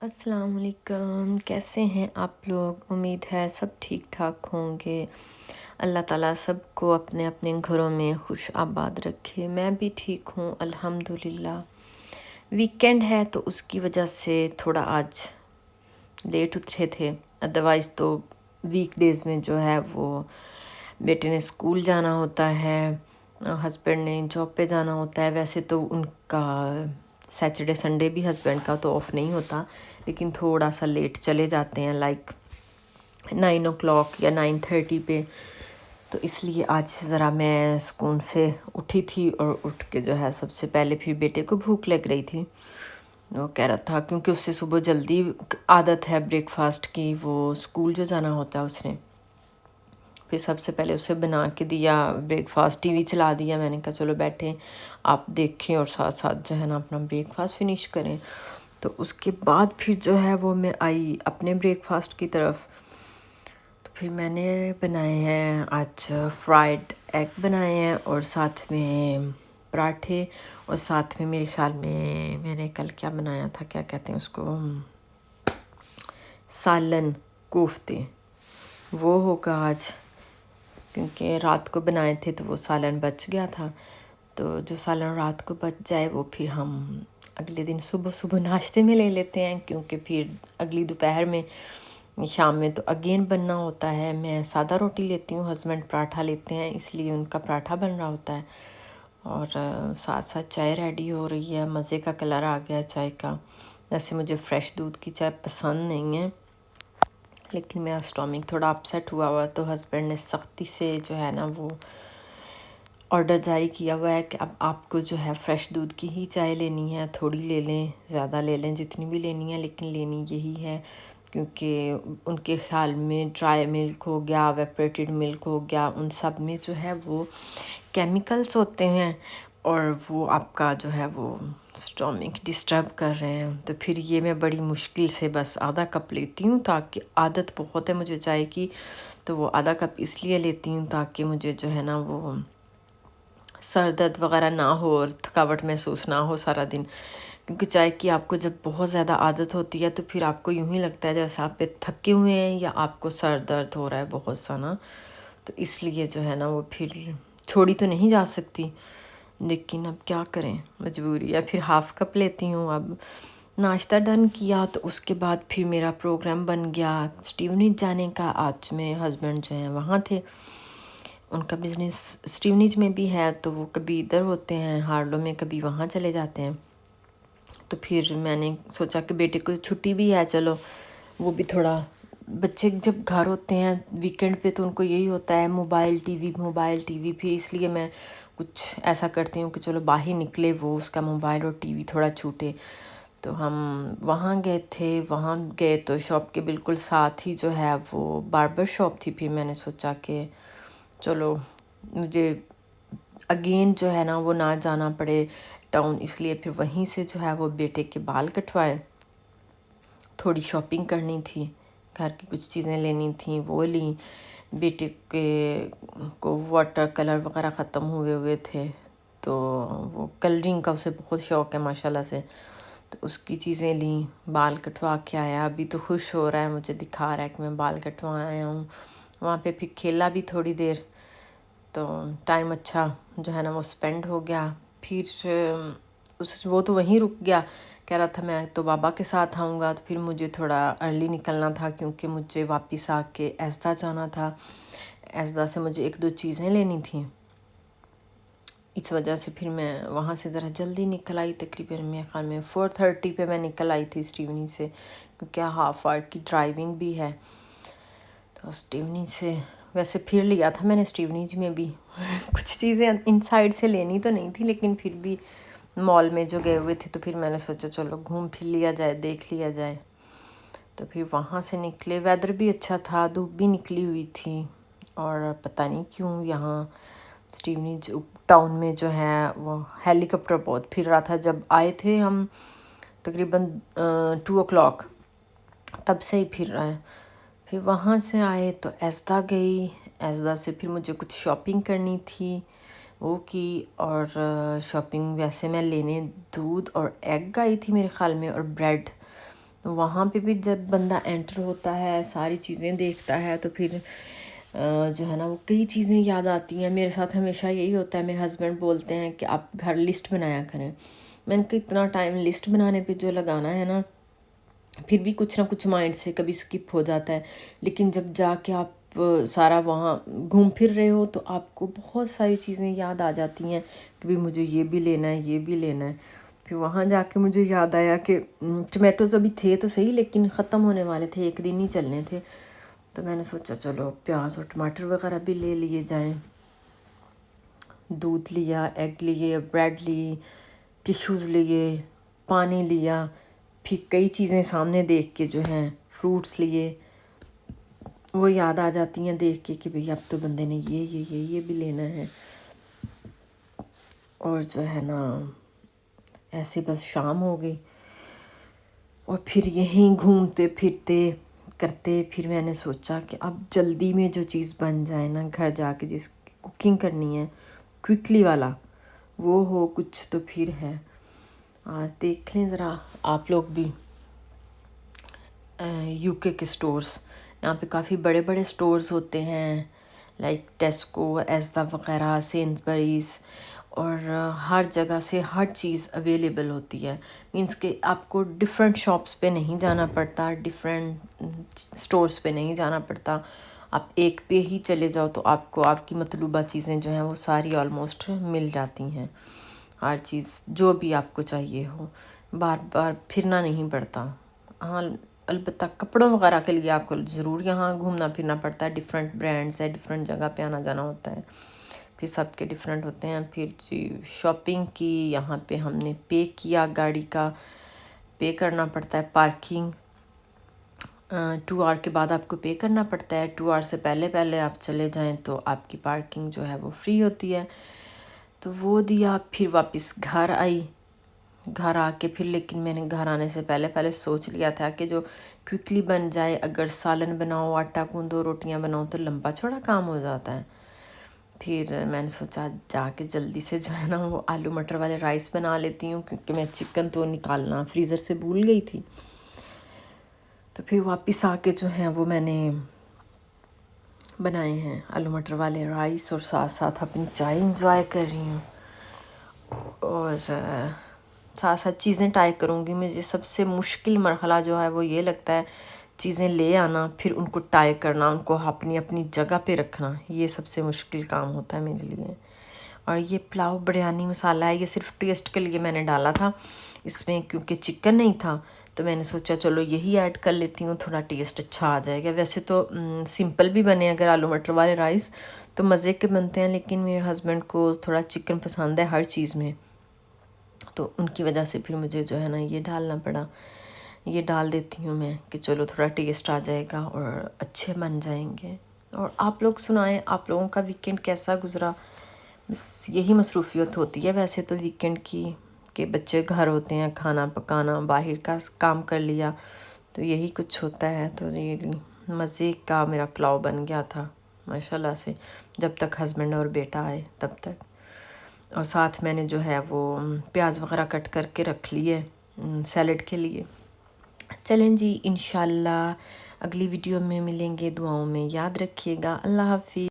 السلام علیکم، کیسے ہیں آپ لوگ؟ امید ہے سب ٹھیک ٹھاک ہوں گے۔ اللہ تعالیٰ سب کو اپنے اپنے گھروں میں خوش آباد رکھے۔ میں بھی ٹھیک ہوں الحمدللہ۔ ویکینڈ ہے تو اس کی وجہ سے تھوڑا آج لیٹ اٹھے تھے، ادروائز تو ویک ڈیز میں جو ہے وہ بیٹے نے اسکول جانا ہوتا ہے، ہسبینڈ نے جاب پہ جانا ہوتا ہے۔ ویسے تو ان کا سیٹرڈے سنڈے بھی ہسبینڈ کا تو آف نہیں ہوتا، لیکن تھوڑا سا لیٹ چلے جاتے ہیں، لائک 9 o'clock یا 9:30 پہ۔ تو اس لیے آج ذرا میں سکون سے اٹھی تھی، اور اٹھ کے جو ہے سب سے پہلے پھر بیٹے کو بھوک لگ رہی تھی، وہ کہہ رہا تھا کیونکہ اس سے صبح جلدی عادت ہے بریک فاسٹ کی، وہ اسکول جو جانا ہوتا ہے اس نے۔ پھر سب سے پہلے اسے بنا کے دیا بریک فاسٹ، ٹی وی چلا دیا، میں نے کہا چلو بیٹھیں آپ دیکھیں اور ساتھ ساتھ جو ہے نا اپنا بریک فاسٹ فنش کریں۔ تو اس کے بعد پھر جو ہے وہ میں آئی اپنے بریک فاسٹ کی طرف۔ تو پھر میں نے بنائے ہیں آج فرائیڈ ایگ بنائے ہیں، اور ساتھ میں پراٹھے، اور ساتھ میں میرے خیال میں نے کل کیا بنایا تھا، کیا کہتے ہیں اس کو، سالن کوفتے، وہ ہوگا آج، کیونکہ رات کو بنائے تھے تو وہ سالن بچ گیا تھا۔ تو جو سالن رات کو بچ جائے وہ پھر ہم اگلے دن صبح صبح ناشتے میں لے لیتے ہیں، کیونکہ پھر اگلی دوپہر میں شام میں تو اگین بننا ہوتا ہے۔ میں سادہ روٹی لیتی ہوں، ہسبینڈ پراٹھا لیتے ہیں، اس لیے ان کا پراٹھا بن رہا ہوتا ہے، اور ساتھ ساتھ چائے ریڈی ہو رہی ہے۔ مزے کا کلر آ گیا چائے کا۔ ویسے مجھے فریش دودھ کی چائے پسند نہیں ہے، لیکن میرا اسٹامک تھوڑا اپسیٹ ہوا تو ہسبینڈ نے سختی سے جو ہے نا وہ آرڈر جاری کیا ہوا ہے کہ اب آپ کو جو ہے فریش دودھ کی ہی چائے لینی ہے، تھوڑی لے لیں زیادہ لے لیں جتنی بھی لینی ہے، لیکن لینی یہی ہے، کیونکہ ان کے خیال میں ڈرائی ملک ہو گیا، ایویپریٹڈ ملک ہو گیا، ان سب میں جو ہے وہ کیمیکلز ہوتے ہیں، اور وہ آپ کا جو ہے وہ اسٹامک ڈسٹرب کر رہے ہیں۔ تو پھر یہ میں بڑی مشکل سے بس آدھا کپ لیتی ہوں، تاکہ عادت بہت ہے مجھے چائے کی، تو وہ آدھا کپ اس لیے لیتی ہوں تاکہ مجھے جو ہے نا وہ سر درد وغیرہ نہ ہو اور تھکاوٹ محسوس نہ ہو سارا دن، کیونکہ چائے کی آپ کو جب بہت زیادہ عادت ہوتی ہے تو پھر آپ کو یوں ہی لگتا ہے جیسے آپ پہ تھکے ہوئے ہیں، یا آپ کو سر درد ہو رہا ہے بہت سا نا۔ تو اس لیے جو ہے نا وہ پھر چھوڑی تو نہیں جا سکتی، لیکن اب کیا کریں، مجبوری ہے۔ پھر ہاف کپ لیتی ہوں۔ اب ناشتہ ڈن کیا تو اس کے بعد پھر میرا پروگرام بن گیا اسٹیونز جانے کا۔ آج میں ہسبینڈ جو ہیں وہاں تھے، ان کا بزنس اسٹیونز میں بھی ہے، تو وہ کبھی ادھر ہوتے ہیں ہارلو میں، کبھی وہاں چلے جاتے ہیں۔ تو پھر میں نے سوچا کہ بیٹے کو چھٹی بھی ہے، چلو وہ بھی تھوڑا، بچے جب گھر ہوتے ہیں ویکینڈ پہ تو ان کو یہی ہوتا ہے mobile T V mobile T V, پھر اس لیے میں کچھ ایسا کرتی ہوں کہ چلو باہر نکلے، وہ اس کا موبائل اور ٹی وی تھوڑا چھوٹے۔ تو ہم وہاں گئے تھے، وہاں گئے تو شاپ کے بالکل ساتھ ہی جو ہے وہ باربر شاپ تھی۔ پھر میں نے سوچا کہ چلو مجھے اگین جو ہے نا وہ نہ جانا پڑے ٹاؤن، اس لیے پھر وہیں سے جو ہے وہ بیٹے کے بال کٹوائے، تھوڑی شاپنگ کرنی تھی، گھر کی کچھ چیزیں لینی تھیں وہ لیں، بیٹے کے کو واٹر کلر وغیرہ ختم ہوئے تھے، تو وہ کلرنگ کا اسے بہت شوق ہے ماشاءاللہ سے، تو اس کی چیزیں لیں، بال کٹوا کے آیا۔ ابھی تو خوش ہو رہا ہے، مجھے دکھا رہا ہے کہ میں بال کٹوا آیا ہوں۔ وہاں پہ پھر کھیلا بھی تھوڑی دیر، تو ٹائم اچھا جو ہے نا وہ سپینڈ ہو گیا۔ پھر وہ تو وہیں رک گیا، کہہ رہا تھا میں تو بابا کے ساتھ آؤں گا، تو پھر مجھے تھوڑا ارلی نکلنا تھا، کیونکہ مجھے واپس آ کے ایزدہ جانا تھا، ایزدہ سے مجھے 1-2 چیزیں لینی تھیں، اس وجہ سے پھر میں وہاں سے ذرا جلدی نکل آئی۔ تقریباً میرے خیال میں 4:30 پہ میں نکل آئی تھی اسٹیونز سے، کیونکہ ہاف آور کی ڈرائیونگ بھی ہے۔ تو اسٹیونز سے ویسے پھر لیا تھا میں نے اسٹیونز میں بھی کچھ چیزیں ان سائڈ سے لینی تو نہیں تھی، لیکن پھر بھی مال میں جو گئے ہوئے تھے تو پھر میں نے سوچا چلو گھوم پھر لیا جائے، دیکھ لیا جائے۔ تو پھر وہاں سے نکلے، ویدر بھی اچھا تھا، دھوپ بھی نکلی ہوئی تھی، اور پتہ نہیں کیوں یہاں اسٹیونز ٹاؤن میں جو ہے وہ ہیلی کاپٹر بہت پھر رہا تھا۔ جب آئے تھے ہم تقریباً 2 o'clock، تب سے ہی پھر رہا ہے۔ پھر وہاں سے آئے تو ایزدہ گئی، ایزدہ سے پھر مجھے کچھ شاپنگ کرنی تھی وہ کی، اور شاپنگ ویسے میں لینے دودھ اور ایگ آئی تھی میرے خیال میں، اور بریڈ، تو وہاں پہ بھی جب بندہ انٹر ہوتا ہے ساری چیزیں دیکھتا ہے تو پھر جو ہے نا وہ کئی چیزیں یاد آتی ہیں. میرے ساتھ ہمیشہ یہی ہوتا ہے. میرے ہسبینڈ بولتے ہیں کہ آپ گھر لسٹ بنایا کریں. میں نے کہا اتنا ٹائم لسٹ بنانے پہ جو لگانا ہے نا، پھر بھی کچھ نہ کچھ مائنڈ سے کبھی اسکپ ہو جاتا ہے. لیکن جب جا کے آپ سارا وہاں گھوم پھر رہے ہو تو آپ کو بہت ساری چیزیں یاد آ جاتی ہیں کہ بھی مجھے یہ بھی لینا ہے، یہ بھی لینا ہے. پھر وہاں جا کے مجھے یاد آیا کہ ٹمیٹوز ابھی تھے تو صحیح لیکن ختم ہونے والے تھے، ایک دن ہی چلنے تھے. تو میں نے سوچا چلو پیاز اور ٹماٹر وغیرہ بھی لے لیے جائیں. دودھ لیا، ایگ لیے، بریڈ لی، ٹیشوز لیے، پانی لیا. پھر کئی چیزیں سامنے دیکھ کے جو ہیں فروٹس لیے، وہ یاد آ جاتی ہیں دیکھ کے کہ بھئی اب تو بندے نے یہ بھی لینا ہے. اور جو ہے نا ایسے بس شام ہو گئی اور پھر یہیں گھومتے پھرتے کرتے پھر میں نے سوچا کہ اب جلدی میں جو چیز بن جائے نا گھر جا کے، جس کی کوکنگ کرنی ہے کوئکلی والا وہ ہو کچھ تو پھر ہے. آج دیکھ لیں ذرا آپ لوگ بھی یو کے سٹورز، یہاں پہ کافی بڑے بڑے سٹورز ہوتے ہیں لائک ٹیسکو، ایزدا وغیرہ، سینسبریز، اور ہر جگہ سے ہر چیز اویلیبل ہوتی ہے. مینس کہ آپ کو ڈفرینٹ شاپس پہ نہیں جانا پڑتا، ڈفرینٹ سٹورز پہ نہیں جانا پڑتا. آپ ایک پہ ہی چلے جاؤ تو آپ کو آپ کی مطلوبہ چیزیں جو ہیں وہ ساری آلموسٹ مل جاتی ہیں. ہر چیز جو بھی آپ کو چاہیے ہو، بار بار پھرنا نہیں پڑتا. ہاں البتہ کپڑوں وغیرہ کے لیے آپ کو ضرور یہاں گھومنا پھرنا پڑتا ہے. ڈفرینٹ برانڈس ہے، ڈفرینٹ جگہ پہ آنا جانا ہوتا ہے، پھر سب کے ڈفرینٹ ہوتے ہیں. پھر جی شاپنگ کی، یہاں پہ ہم نے پے کیا، گاڑی کا پے کرنا پڑتا ہے. پارکنگ 2 آور کے بعد آپ کو پے کرنا پڑتا ہے. 2 آور سے پہلے آپ چلے جائیں تو آپ کی پارکنگ جو ہے وہ فری ہوتی ہے. تو وہ دیا، پھر واپس گھر آئی. گھر آ کے پھر لیکن میں نے گھر آنے سے پہلے سوچ لیا تھا کہ جو کوئکلی بن جائے، اگر سالن بناؤ، آٹا گوندو، روٹیاں بناؤ تو لمبا چھوڑا کام ہو جاتا ہے. پھر میں نے سوچا جا کے جلدی سے جو ہے نا وہ آلو مٹر والے رائس بنا لیتی ہوں، کیونکہ میں چکن تو نکالنا فریزر سے بھول گئی تھی. تو پھر واپس آ کے جو ہے وہ میں نے بنائے ہیں آلو مٹر والے رائس، اور ساتھ ساتھ اپنی چائے انجوائے کر رہی ہوں. اور ساتھ ساتھ چیزیں ٹرائی کروں گی. مجھے سب سے مشکل مرحلہ جو ہے وہ یہ لگتا ہے چیزیں لے آنا، پھر ان کو ٹائی کرنا، ان کو اپنی جگہ پہ رکھنا، یہ سب سے مشکل کام ہوتا ہے میرے لیے. اور یہ پلاؤ بریانی مسالہ ہے، یہ صرف ٹیسٹ کے لیے میں نے ڈالا تھا اس میں، کیونکہ چکن نہیں تھا تو میں نے سوچا چلو یہی ایڈ کر لیتی ہوں، تھوڑا ٹیسٹ اچھا آ جائے گا. ویسے تو سمپل بھی بنے اگر آلو مٹر والے رائس تو مزے کے بنتے ہیں، لیکن میرے ہسبینڈ کو تھوڑا چکن پسند ہے ہر چیز میں، تو ان کی وجہ سے پھر مجھے جو ہے نا یہ ڈالنا پڑا. یہ ڈال دیتی ہوں میں کہ چلو تھوڑا ٹیسٹ آ جائے گا اور اچھے بن جائیں گے. اور آپ لوگ سنائیں، آپ لوگوں کا ویکینڈ کیسا گزرا؟ بس یہی مصروفیت ہوتی ہے ویسے تو ویکینڈ کی، کہ بچے گھر ہوتے ہیں، کھانا پکانا، باہر کا کام کر لیا، تو یہی کچھ ہوتا ہے. تو یہ مزے کا میرا پلاؤ بن گیا تھا ماشاءاللہ سے، جب تک ہسبینڈ اور بیٹا آئے تب تک. اور ساتھ میں نے جو ہے وہ پیاز وغیرہ کٹ کر کے رکھ لیے سیلڈ کے لیے. چلیں جی، انشاءاللہ اگلی ویڈیو میں ملیں گے. دعاؤں میں یاد رکھیے گا. اللہ حافظ.